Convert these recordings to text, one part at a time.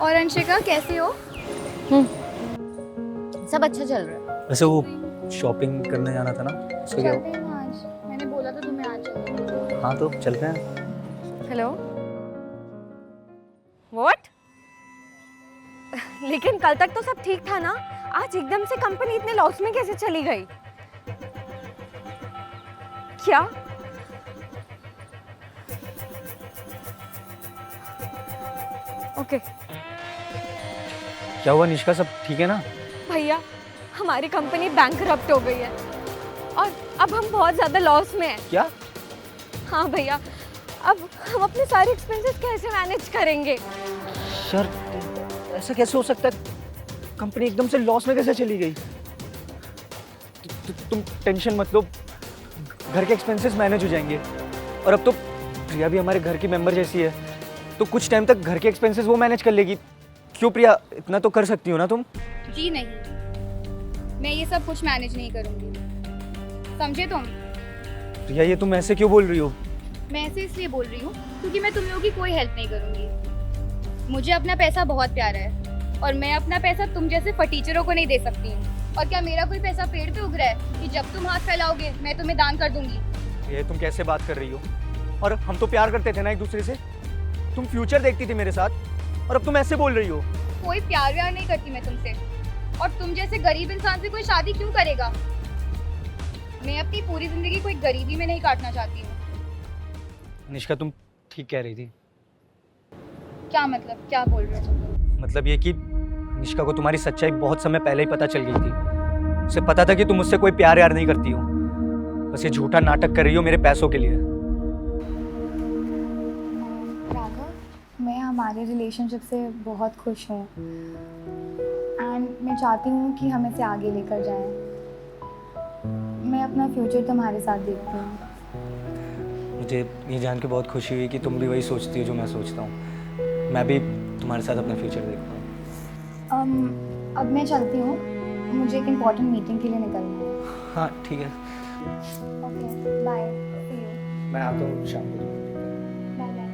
और अंशिका कैसी हो? सब अच्छा चल रहा है। वैसे वो शॉपिंग करने जाना था ना, उसका क्या? चलते हैं ना आज, मैंने बोला था तुम्हें आज चलते। हाँ तो चलते हैं। हेलो। व्हाट? लेकिन कल तक तो सब ठीक था ना, आज एकदम से कंपनी इतने लॉस में कैसे चली गई? क्या? ओके क्या हुआ निष्का, सब ठीक है ना? भैया, हमारी कंपनी बैंकरप्ट हो गई है और अब हम बहुत ज्यादा लॉस में हैं। क्या? हाँ भैया, अब हम अपने सारे एक्सपेंसेस कैसे मैनेज करेंगे? सर ऐसा कैसे हो सकता है? कंपनी एकदम से लॉस में कैसे चली गई? तुम टेंशन मत लो, घर के एक्सपेंसेस मैनेज हो जाएंगे। और अब तो प्रिया भी हमारे घर की मेंबर जैसी है, तो कुछ टाइम तक घर के एक्सपेंसेस वो मैनेज कर लेगी। क्यों प्रिया, इतना तो कर सकती हो ना तुम? जी नहीं, मैं ये सब कुछ मैनेज नहीं करूंगी, समझे तुम? प्रिया ये तुम ऐसे क्यों बोल रही हो? मैं ऐसे इसलिए बोल रही हूँ क्योंकि मैं तुम लोगों की कोई हेल्प नहीं करूंगी। मुझे अपना पैसा बहुत प्यारा है और मैं अपना पैसा तुम जैसे फटीचरों को नहीं दे सकती हूँ। और क्या मेरा कोई पैसा पेड़ पे उग रहा है कि जब तुम हाथ फैलाओगे मैं तुम्हें दान कर दूंगी? ये तुम कैसे बात कर रही हो? और हम तो प्यार करते थे ना एक दूसरे से, तुम फ्यूचर देखती थी मेरे साथ, और अब तुम ऐसे बोल रही हो? कोई प्यार व्यार नहीं करती मैं तुमसे, और तुम जैसे गरीब इंसान से कोई शादी क्यों करेगा? मैं अपनी पूरी जिंदगी कोई गरीबी में नहीं काटना चाहती हूँ। निष्का तुम ठीक कह रही थी। क्या मतलब, क्या बोल रहे हो तुम लोग? मतलब ये कि निष्का को तुम्हारी सच्चाई बहुत समय पहले ही पता चल गई थी। उसे पता था कि तुम मुझसे कोई प्यार यार नहीं करती हो, बस ये झूठा नाटक कर रही हो मेरे पैसों के लिए। राघव, मैं हमारे रिलेशनशिप से बहुत खुश हूँ एंड मैं चाहती हूँ कि हम इसे आगे लेकर जाएं। मैं अपना फ्यूचर तुम्हारे साथ देखती हूँ। मुझे ये जान के बहुत खुशी हुई कि तुम भी वही सोचती हो जो मैं सोचता हूँ। मैं भी तुम्हारे साथ अपना फ्यूचर देखता हूँ। अब मैं चलती हूँ, मुझे एक इम्पोर्टेंट मीटिंग के लिए निकलना है। हाँ ठीक है, ओके बाय, सी यू। मैं आता हूँ शाम को। Bye bye.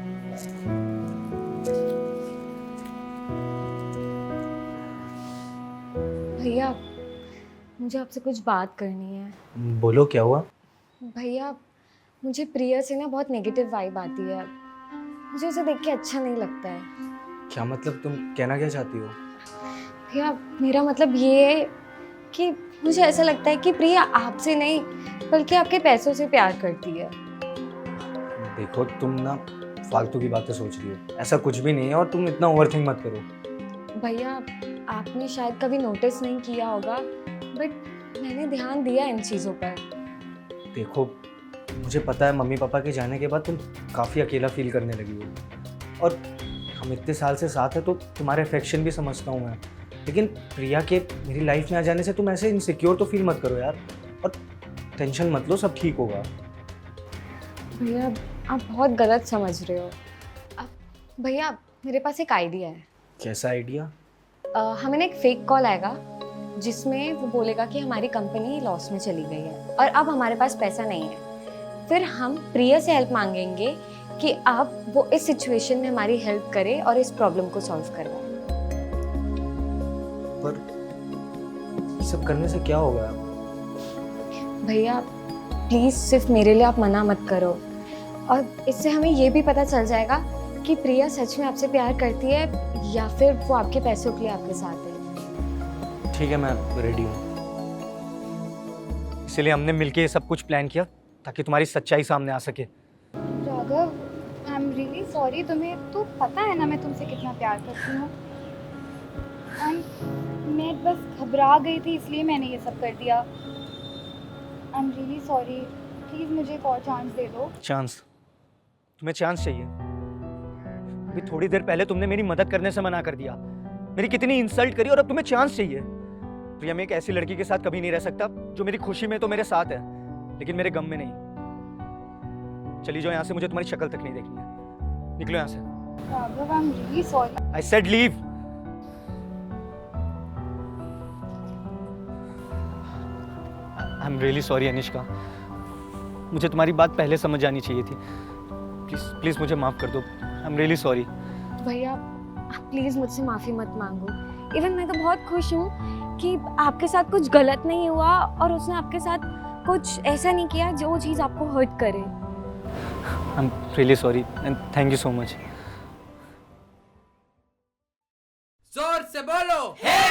भैया, मुझे आपसे कुछ बात करनी है। बोलो क्या हुआ? भैया, मुझे प्रिया से ना बहुत नेगेटिव वाइब आती है। मुझे उसे देख के अच्छा नहीं लगता है। क्या मतलब, तुम कहना क्या चाहती हो? भैया, मेरा मतलब ये है कि मुझे ऐसा लगता है कि प्रिया आपसे नहीं बल्कि आपके पैसों से प्यार करती है। देखो तुम ना फालतू की बातें सोच रही हो, ऐसा कुछ भी नहीं है, और तुम इतना ओवरथिंक मत करो। भैया, आपने शायद कभी नोटिस नहीं किया होगा, बट मैंने ध्यान दिया इन चीज़ों पर। देखो मुझे पता है मम्मी पापा के जाने के बाद तुम काफ़ी अकेला फील करने लगी हो, और हम इतने साल से साथ हैं तो तुम्हारे अफेक्शन भी समझता हूँ मैं। लेकिन प्रिया के मेरी लाइफ में आ जाने से तुम ऐसे इनसिक्योर तो फील मत करो यार, और टेंशन मत लो, सब ठीक होगा। भैया, आप बहुत गलत समझ रहे हो। भैया, मेरे पास एक आइडिया है। कैसा आइडिया? हमें ना एक फेक कॉल आएगा जिसमें वो बोलेगा कि हमारी कंपनी लॉस में चली गई है और अब हमारे पास पैसा नहीं है। फिर हम प्रिया से हेल्प मांगेंगे कि अब वो इस सिचुएशन में हमारी हेल्प करे और इस प्रॉब्लम को सॉल्व करवाए। पर ये सब करने से क्या होगा? भैया प्लीज़ सिर्फ मेरे लिए आप मना मत करो, और इससे हमें ये भी पता चल जाएगा कि प्रिया सच में आपसे प्यार करती है या फिर वो आपके पैसों के लिए आपके साथ है। ठीक है, मैं रेडी हूँ। इसलिए हमने मिलके ये सब कुछ प्लान किया ताकि तुम्हारी सच्चाई सामने आ सके। Raghav, I am really sorry. तुम्हें तो पता है ना मैं तुमसे कितना प्यार करती हूँ, एंड मैं बस घबरा गई थी इसलिए मैंने ये सब कर दिया। I am really sorry, please मुझे एक और चांस दे दो। चांस? तुम्हें चांस चाहिए? अभी थोड़ी देर पहले तुमने मेरी मदद करने से मना कर दिया, मेरी कितनी इंसल्ट करी, और अब तुम्हें चांस चाहिए? प्रिया, मैं एक ऐसी लड़की के साथ कभी नहीं रह सकता जो मेरी खुशी में तो मेरे साथ है लेकिन मेरे गम में नहीं। चली जाओ यहाँ से, मुझे तुम्हारी शक्ल तक नहीं देखनी है। निकलो यहाँ से। Raghav, I am really sorry. I said leave. I am really sorry Anishka, मुझे तुम्हारी बात पहले समझ आनी चाहिए थी। प्लीज प्लीज मुझे माफ कर दो। I am really sorry. भैया, आप प्लीज़ मुझसे माफ़ी मत मांगो। इवन मैं तो बहुत खुश हूँ कि आपके साथ कुछ गलत नहीं हुआ और उसने आपके साथ कुछ ऐसा नहीं किया जो चीज़ आपको हर्ट करे। I am really sorry and thank you so much. जोर से बोलो हे